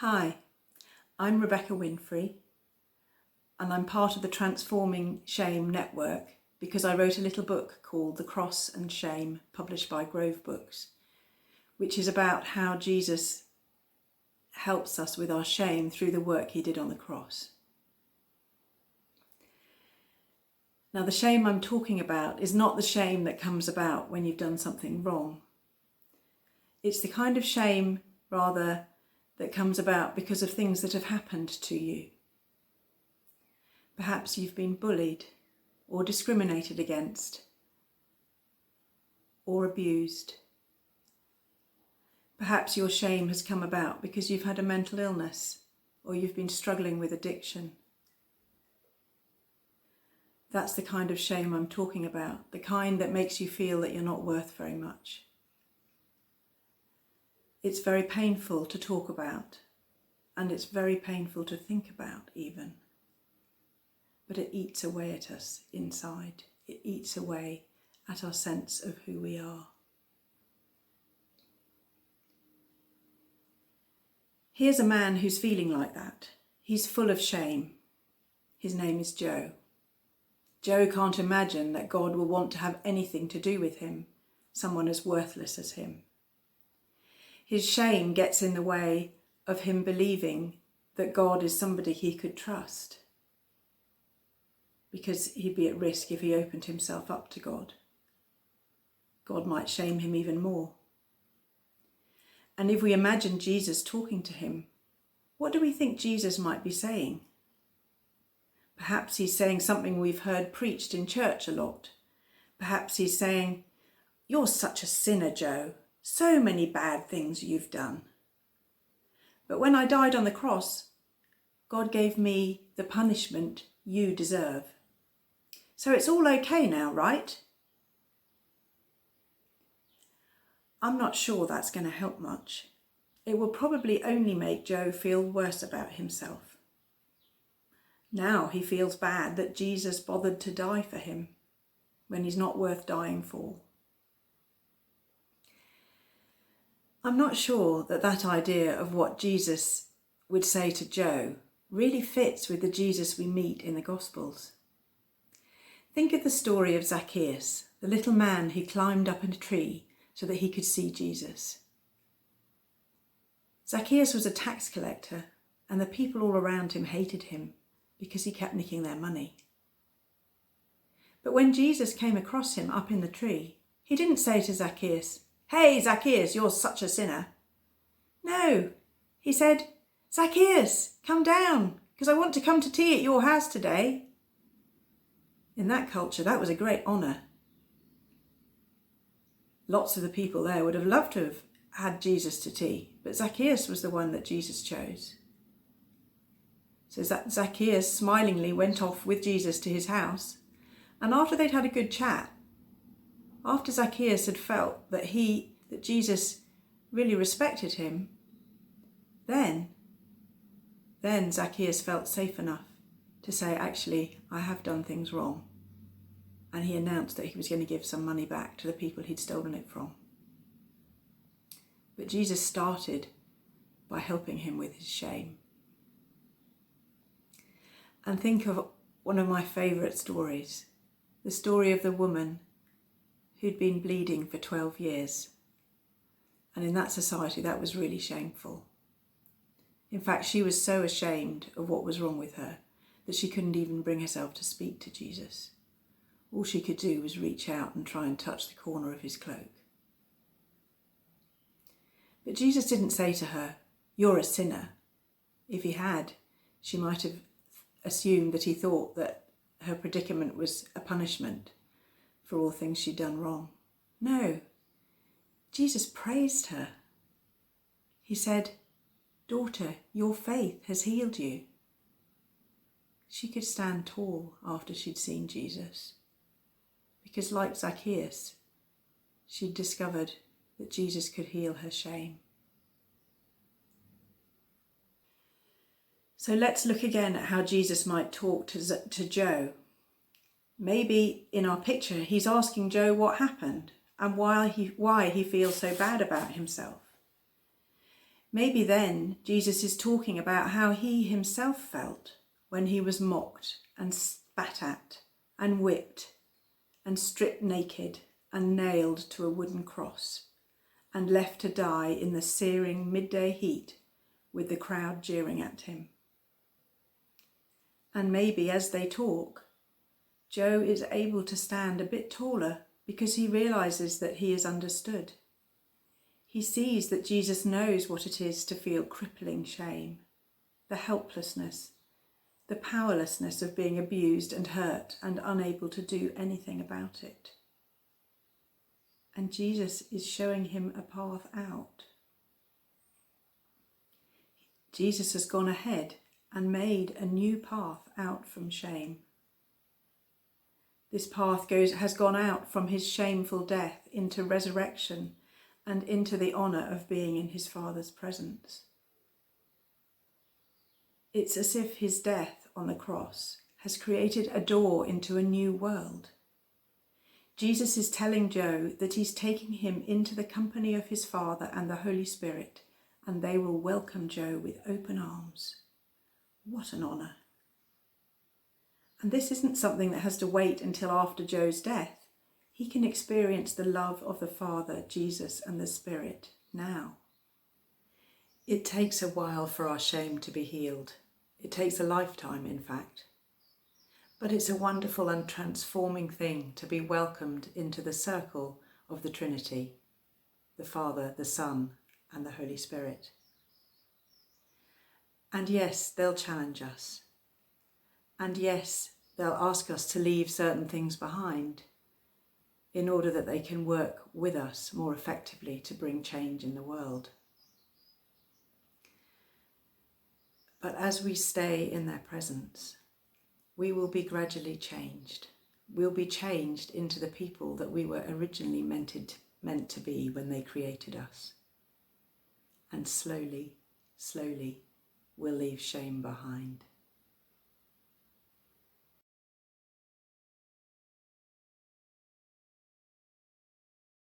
Hi, I'm Rebecca Winfrey, and I'm part of the Transforming Shame Network because I wrote a little book called The Cross and Shame, published by Grove Books, which is about how Jesus helps us with our shame through the work he did on the cross. Now, the shame I'm talking about is not the shame that comes about when you've done something wrong. It's the kind of shame, rather, that comes about because of things that have happened to you. Perhaps you've been bullied or discriminated against or abused. Perhaps your shame has come about because you've had a mental illness or you've been struggling with addiction. That's the kind of shame I'm talking about, the kind that makes you feel that you're not worth very much. It's very painful to talk about, and it's very painful to think about even. But it eats away at us inside. It eats away at our sense of who we are. Here's a man who's feeling like that. He's full of shame. His name is Joe. Joe can't imagine that God will want to have anything to do with him, someone as worthless as him. His shame gets in the way of him believing that God is somebody he could trust, because he'd be at risk if he opened himself up to God. God might shame him even more. And if we imagine Jesus talking to him, what do we think Jesus might be saying? Perhaps he's saying something we've heard preached in church a lot. Perhaps he's saying, "You're such a sinner, Joe. So many bad things you've done. But when I died on the cross, God gave me the punishment you deserve. So it's all okay now, right?" I'm not sure that's going to help much. It will probably only make Joe feel worse about himself. Now he feels bad that Jesus bothered to die for him when he's not worth dying for. I'm not sure that that idea of what Jesus would say to Joe really fits with the Jesus we meet in the Gospels. Think of the story of Zacchaeus, the little man who climbed up in a tree so that he could see Jesus. Zacchaeus was a tax collector, and the people all around him hated him because he kept nicking their money. But when Jesus came across him up in the tree, he didn't say to Zacchaeus, "Hey, Zacchaeus, you're such a sinner." No, he said, "Zacchaeus, come down, because I want to come to tea at your house today." In that culture, that was a great honour. Lots of the people there would have loved to have had Jesus to tea, but Zacchaeus was the one that Jesus chose. So Zacchaeus smilingly went off with Jesus to his house, and after they'd had a good chat, after Zacchaeus had felt that Jesus really respected him, then Zacchaeus felt safe enough to say, "Actually, I have done things wrong." And he announced that he was going to give some money back to the people he'd stolen it from. But Jesus started by helping him with his shame. And think of one of my favourite stories, the story of the woman who'd been bleeding for 12 years. And in that society, that was really shameful. In fact, she was so ashamed of what was wrong with her that she couldn't even bring herself to speak to Jesus. All she could do was reach out and try and touch the corner of his cloak. But Jesus didn't say to her, "You're a sinner." If he had, she might have assumed that he thought that her predicament was a punishment for all things she'd done wrong. No, Jesus praised her. He said, "Daughter, your faith has healed you." She could stand tall after she'd seen Jesus, because like Zacchaeus, she'd discovered that Jesus could heal her shame. So let's look again at how Jesus might talk to Joe. Maybe in our picture, he's asking Joe what happened and why he feels so bad about himself. Maybe then Jesus is talking about how he himself felt when he was mocked and spat at and whipped and stripped naked and nailed to a wooden cross and left to die in the searing midday heat with the crowd jeering at him. And maybe as they talk, Joe is able to stand a bit taller because he realises that he is understood. He sees that Jesus knows what it is to feel crippling shame, the helplessness, the powerlessness of being abused and hurt and unable to do anything about it. And Jesus is showing him a path out. Jesus has gone ahead and made a new path out from shame. This path has gone out from his shameful death into resurrection and into the honour of being in his Father's presence. It's as if his death on the cross has created a door into a new world. Jesus is telling Joe that he's taking him into the company of his Father and the Holy Spirit, and they will welcome Joe with open arms. What an honour. And this isn't something that has to wait until after Joe's death. He can experience the love of the Father, Jesus, and the Spirit now. It takes a while for our shame to be healed. It takes a lifetime, in fact. But it's a wonderful and transforming thing to be welcomed into the circle of the Trinity, the Father, the Son, and the Holy Spirit. And yes, they'll challenge us. And yes, they'll ask us to leave certain things behind in order that they can work with us more effectively to bring change in the world. But as we stay in their presence, we will be gradually changed. We'll be changed into the people that we were originally meant to be when they created us. And slowly, slowly, we'll leave shame behind.